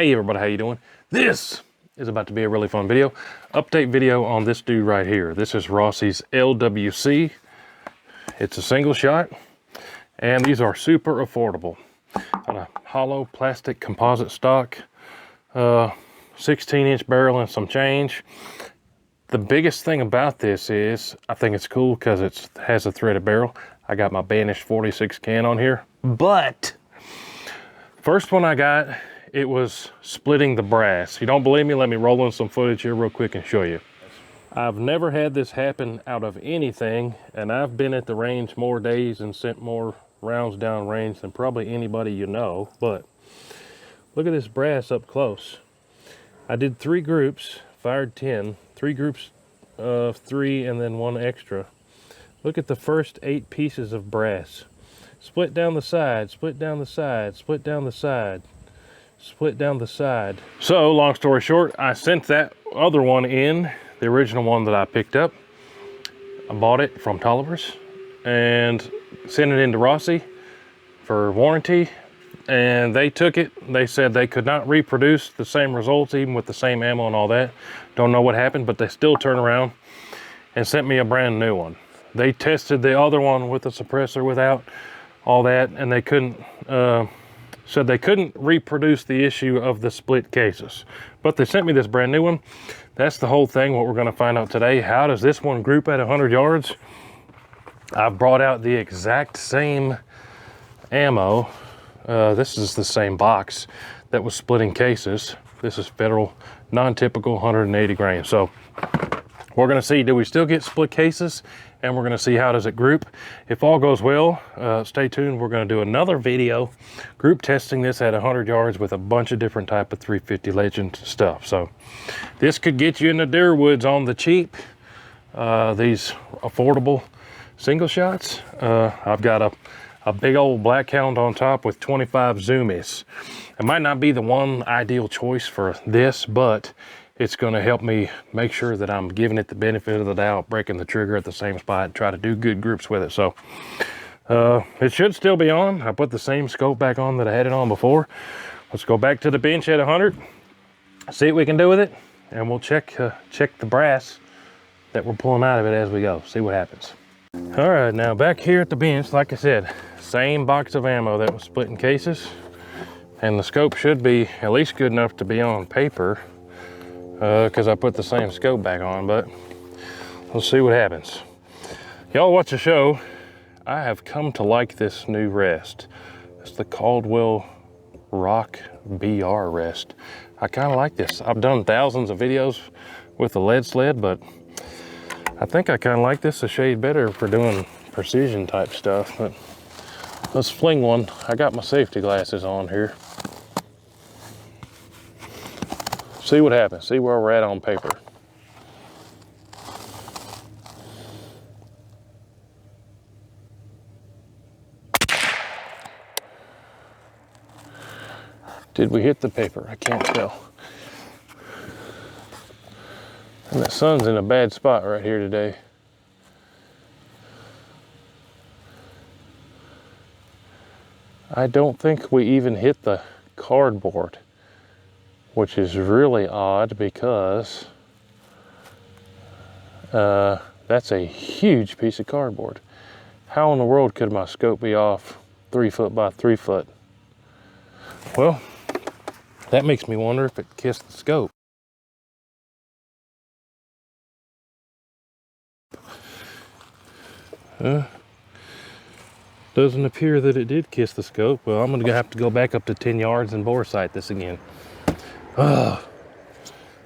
Hey everybody, how you doing? This is about to be a really fun video. Update video on this dude right here. This is Rossi's LWC. It's a single shot, and these are super affordable. On a hollow plastic composite stock, 16-inch barrel and some change. The biggest thing about this is, I think it's cool because it has a threaded barrel. I got my Banished 46 can on here, but first one I got, it was splitting the brass. You don't believe me? Let me roll in some footage here real quick and show you. I've never had this happen out of anything, and I've been at the range more days and sent more rounds down range than probably anybody you know, but look at this brass up close. I did 3 groups, fired 10, 3 groups of 3 and then 1 extra. Look at the first 8 pieces of brass. Split down the side, split down the side, split down the side, split down the side. So long story short, I sent that other one in, the original one that I picked up. I bought it from Tollivers and sent it into Rossi for warranty, and they took it. They said they could not reproduce the same results even with the same ammo and all that. Don't know what happened, but they still turned around and sent me a brand new one. They tested the other one with the suppressor without all that, and they couldn't said they couldn't reproduce the issue of the split cases, but they sent me this brand new one. That's the whole thing, what we're going to find out today. How does this one group at 100 yards? I brought out the exact same ammo. This is the same box that was splitting cases. This is Federal non-typical 180 grain. So we're going to see, do we still get split cases? And we're going to see how does it group. If all goes well, stay tuned. We're going to do another video group testing this at 100 yards with a bunch of different type of 350 Legend stuff. So this could get you in the deer woods on the cheap. These affordable single shots. I've got a big old black hound on top with 25 zoomies. It might not be the one ideal choice for this, but it's going to help me make sure that I'm giving it the benefit of the doubt, breaking the trigger at the same spot, try to do good groups with it. So it should still be on. I put the same scope back on that I had it on before. Let's go back to the bench at 100, see what we can do with it, and we'll check the brass that we're pulling out of it as we go, see what happens. All right, now back here at the bench, like I said, same box of ammo that was splitting cases, and the scope should be at least good enough to be on paper, because I put the same scope back on, but we'll see what happens. Y'all watch the show. I have come to like this new rest. It's the Caldwell Rock BR rest. I kind of like this. I've done thousands of videos with the lead sled, but I think I kind of like this a shade better for doing precision type stuff. But let's fling one. I got my safety glasses on here. See what happens, see where we're at on paper. Did we hit the paper? I can't tell. And the sun's in a bad spot right here today. I don't think we even hit the cardboard, which is really odd because that's a huge piece of cardboard. How in the world could my scope be off 3 foot by 3 foot? Well, that makes me wonder if it kissed the scope. Doesn't appear that it did kiss the scope. Well, I'm gonna have to go back up to 10 yards and bore sight this again.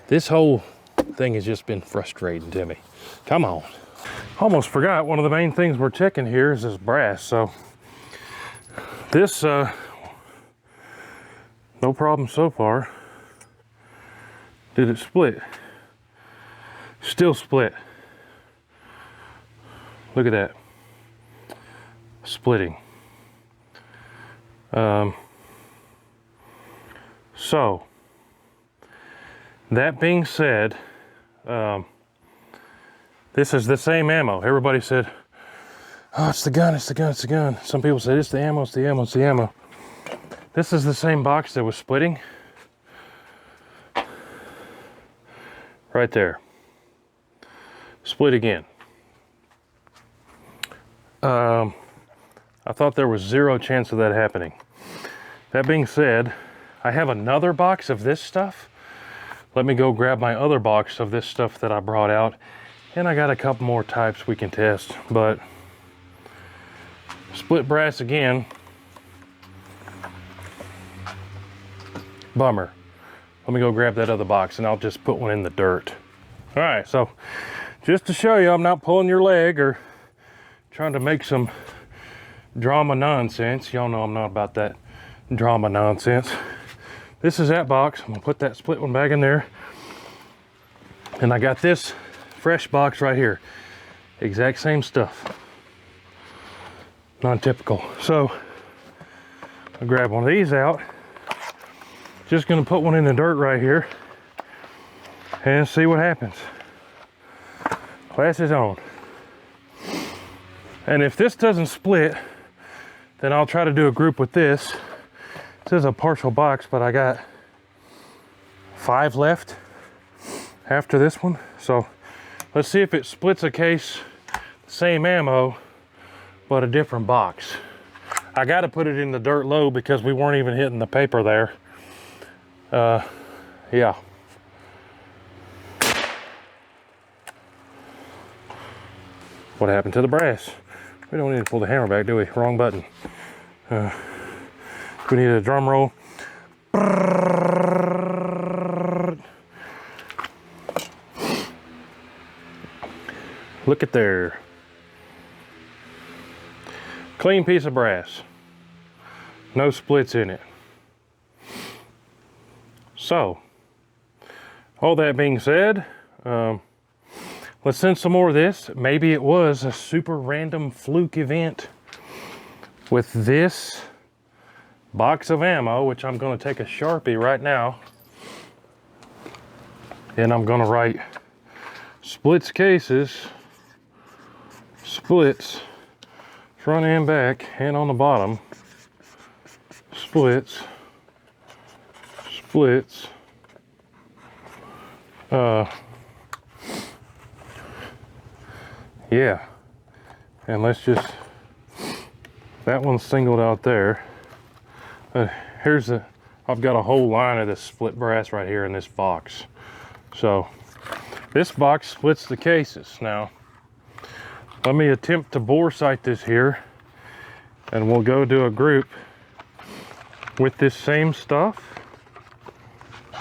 This whole thing has just been frustrating to me. Come on. Almost forgot, one of the main things we're checking here is this brass. So this, no problem so far. Did it split? Still split. Look at that. Splitting. So that being said, this is the same ammo. Everybody said, oh, it's the gun, it's the gun, it's the gun. Some people said, it's the ammo, it's the ammo, it's the ammo. This is the same box that was splitting. right there. Split again. I thought there was zero chance of that happening. That being said, I have another box of this stuff. Let me go grab my other box of this stuff that I brought out. And I got a couple more types we can test, but split brass again. Bummer. Let me go grab that other box and I'll just put one in the dirt. All right, so just to show you I'm not pulling your leg or trying to make some drama nonsense. Y'all know I'm not about that drama nonsense. This is that box. I'm gonna put that split one back in there. And I got this fresh box right here. Exact same stuff. Non-typical. So I'll grab one of these out. Just gonna put one in the dirt right here and see what happens. Class is on. And if this doesn't split, then I'll try to do a group with this. This is a partial box, but I got 5 left after this one. So let's see if it splits a case, same ammo, but a different box. I got to put it in the dirt low because we weren't even hitting the paper there. Yeah. What happened to the brass? We don't need to pull the hammer back, do we? Wrong button. We need a drum roll. Look at there. Clean piece of brass. No splits in it. So, all that being said, let's send some more of this. Maybe it was a super random fluke event with this box of ammo, which I'm going to take a Sharpie right now. And I'm going to write splits cases, splits, front and back, and on the bottom, splits, splits, yeah, and let's just, that one's singled out there. I've got a whole line of this split brass right here in this box. So this box splits the cases. Now, let me attempt to bore sight this here, and we'll go do a group with this same stuff,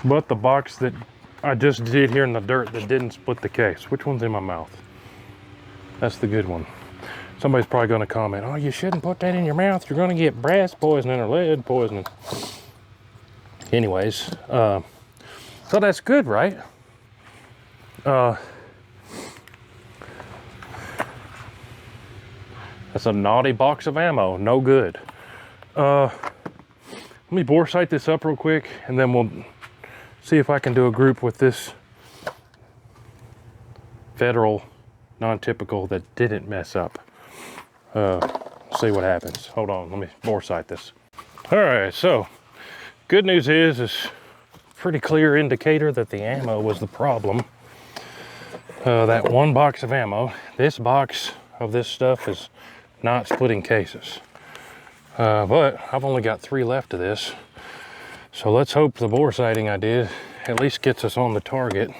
but the box that I just did here in the dirt that didn't split the case. Which one's in my mouth? That's the good one. Somebody's probably going to comment, oh, you shouldn't put that in your mouth. You're going to get brass poisoning or lead poisoning. Anyways, so that's good, right? That's a naughty box of ammo. No good. Let me bore sight this up real quick, and then we'll see if I can do a group with this Federal non-typical that didn't mess up. See what happens. Hold on, let me bore sight this. All right, so good news is it's a pretty clear indicator that the ammo was the problem. That one box of ammo, this box of this stuff is not splitting cases. But I've only got 3 left of this. So let's hope the bore sighting I did at least gets us on the target.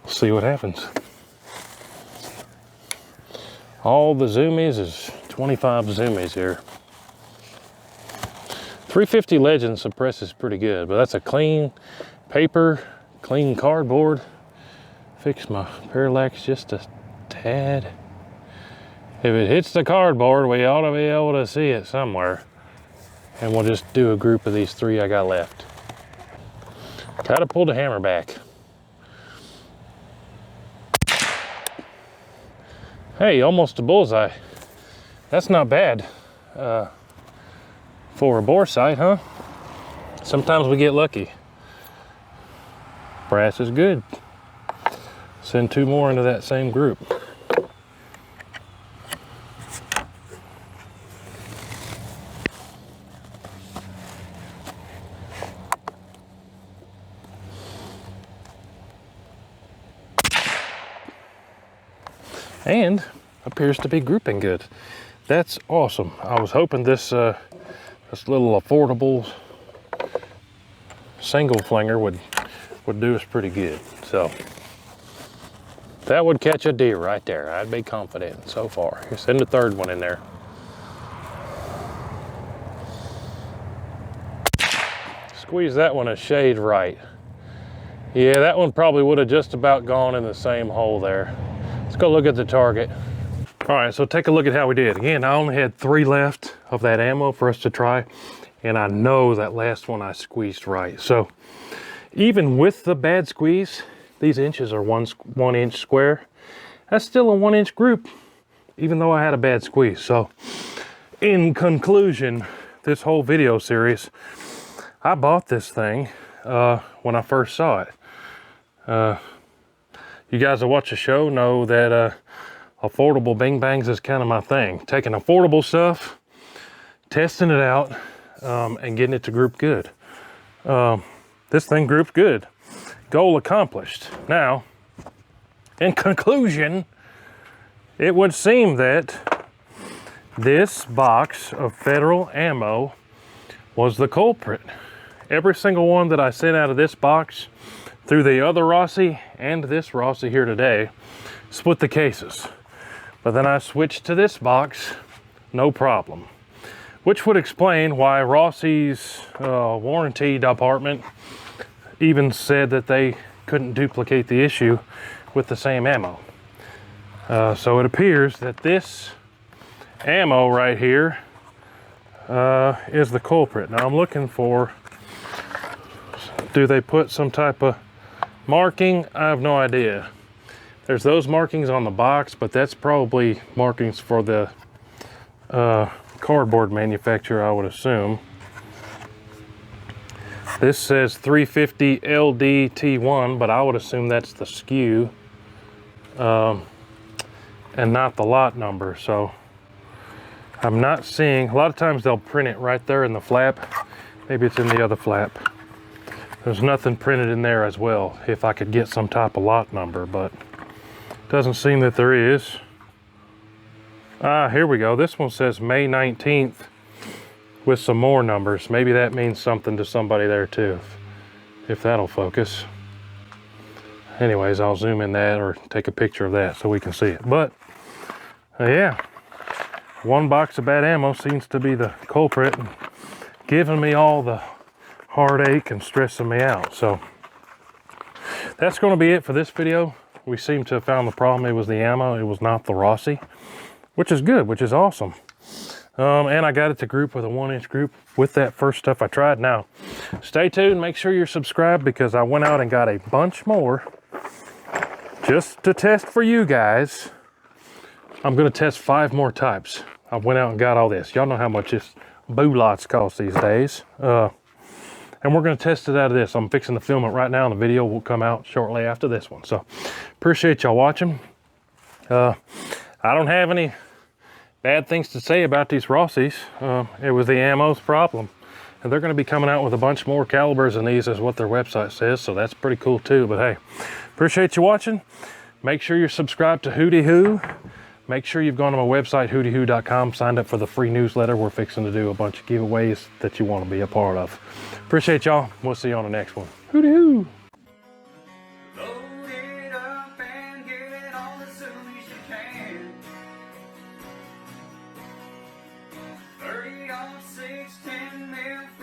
We'll see what happens. All the zoomies is 25 zoomies here. 350 Legend suppresses pretty good, but that's a clean paper, clean cardboard. Fix my parallax just a tad. If it hits the cardboard, we ought to be able to see it somewhere. And we'll just do a group of these 3 I got left. Gotta pull the hammer back. Hey, almost a bullseye. That's not bad for a bore sight, huh? Sometimes we get lucky. Brass is good. Send 2 more into that same group. and appears to be grouping good. That's awesome. I was hoping this this little affordable single flinger would do us pretty good. So that would catch a deer right there. I'd be confident so far. Send the third one in there. Squeeze that one a shade right. Yeah, that one probably would have just about gone in the same hole there. Let's go look at the target. All right, so take a look at how we did. Again, I only had 3 left of that ammo for us to try, and I know that last one I squeezed right. So even with the bad squeeze, these inches are 1 inch square. That's still a 1 inch group, even though I had a bad squeeze. So in conclusion, this whole video series, I bought this thing when I first saw it. You guys that watch the show know that affordable bing bangs is kind of my thing. Taking affordable stuff, testing it out, and getting it to group good. This thing grouped good. Goal accomplished. Now, in conclusion, it would seem that this box of federal ammo was the culprit. Every single one that I sent out of this box through the other Rossi and this Rossi here today split the cases. But then I switched to this box, no problem. Which would explain why Rossi's warranty department even said that they couldn't duplicate the issue with the same ammo. So it appears that this ammo right here is the culprit. Now I'm looking for, do they put some type of marking? I have no idea. There's those markings on the box, but that's probably markings for the cardboard manufacturer, I would assume. This says 350 LDT1, but I would assume that's the SKU and not the lot number. So I'm not seeing, a lot of times they'll print it right there in the flap. Maybe it's in the other flap. There's nothing printed in there as well, if I could get some type of lot number, but doesn't seem that there is. Here we go. This one says May 19th with some more numbers. Maybe that means something to somebody there too, if that'll focus. Anyways, I'll zoom in that or take a picture of that so we can see it. But yeah, 1 box of bad ammo seems to be the culprit, and giving me all the heartache and stressing me out. So that's going to be it for this video. We seem to have found the problem. It was the ammo, it was not the Rossi, which is good, which is awesome. And I got it to group with a 1 inch group with that first stuff I tried. Now stay tuned, make sure you're subscribed, because I went out and got a bunch more just to test for you guys. I'm going to test 5 more types. I went out and got all this. Y'all know how much this boo lots cost these days. And we're going to test it out of this. I'm fixing to film it right now, and the video will come out shortly after this one. So appreciate y'all watching. I don't have any bad things to say about these Rossis. It was the ammo's problem. And they're going to be coming out with a bunch more calibers than these, is what their website says. So that's pretty cool too. But hey, appreciate you watching. Make sure you're subscribed to WHOTEEWHO. Make sure you've gone to my website, WHOTEEWHO.com, signed up for the free newsletter. We're fixing to do a bunch of giveaways that you want to be a part of. Appreciate y'all. We'll see you on the next one. WHOTEEWHO. Load it up and get it on as soon as you can. 30 on 6, 10 mil.